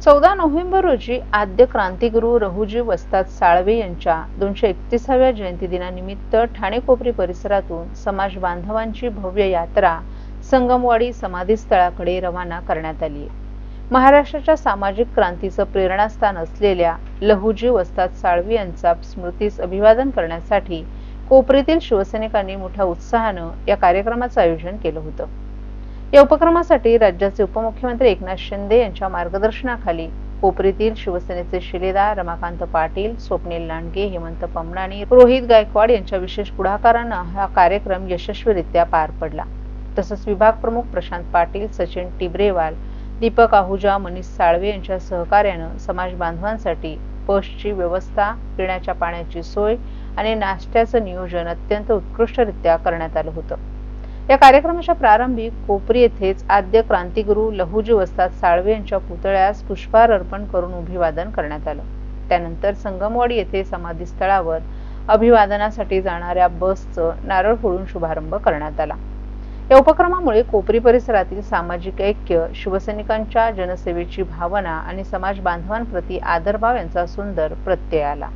14 November रोजी आद्य क्रांतिगुरू लहुजी वस्ताद साळवे यांच्या 231व्या जयंतीदिनानिमित्त ठाणे कोपरी परिसरातून समाज बांधवांची भव्य यात्रा संगमवाडी समाधीस्थळाकडे रवाना करण्यात आली आहे। महाराष्ट्राच्या सामाजिक क्रांतीचं प्रेरणास्थान असलेल्या लहुजी वस्ताद साळवे यांचा स्मृतीस अभिवादन करण्यासाठी कोपरीतील शिवसैनिकांनी मोठ्या उत्साहानं या कार्यक्रमाचं आयोजन केलं होतं। या उपक्रमासाठी राज्याचे उपमुख्यमंत्री एकनाथ शिंदे यांच्या मार्गदर्शनाखाली कोपरीतील शिवसेनेचे शिलेदार रमाकांत पाटील, स्वप्नील लांडगे, हेमंत पमनानी, रोहित गायकवाड यांच्या विशेष पुढाकाराने हा कार्यक्रम यशस्वीरित्या पार पडला। तसंच विभाग प्रमुख प्रशांत पाटील, सचिन टिबरेवाल, दीपक आहुजा, मनीष साळवे यांच्या सहकार्याने समाज बांधवांसाठी बसची व्यवस्था, पिण्याच्या पाण्याची सोय आणि नाश्त्याचं नियोजन अत्यंत उत्कृष्टरित्या करण्यात आलं होतं। या कार्यक्रमाच्या प्रारंभी कोपरी येथेच आद्य क्रांतिगुरू लहुजी वस्ताद साळवे यांच्या पुतळ्यास पुष्पहार अर्पण करून अभिवादन करण्यात आलं। त्यानंतर संगमवाडी येथे समाधीस्थळावर अभिवादनासाठी जाणाऱ्या बसचं नारळ फोडून शुभारंभ करण्यात आला। या उपक्रमामुळे कोपरी परिसरातील सामाजिक ऐक्य, शिवसैनिकांच्या जनसेवेची भावना आणि समाज बांधवांप्रती आदरभाव यांचा सुंदर प्रत्यय आला।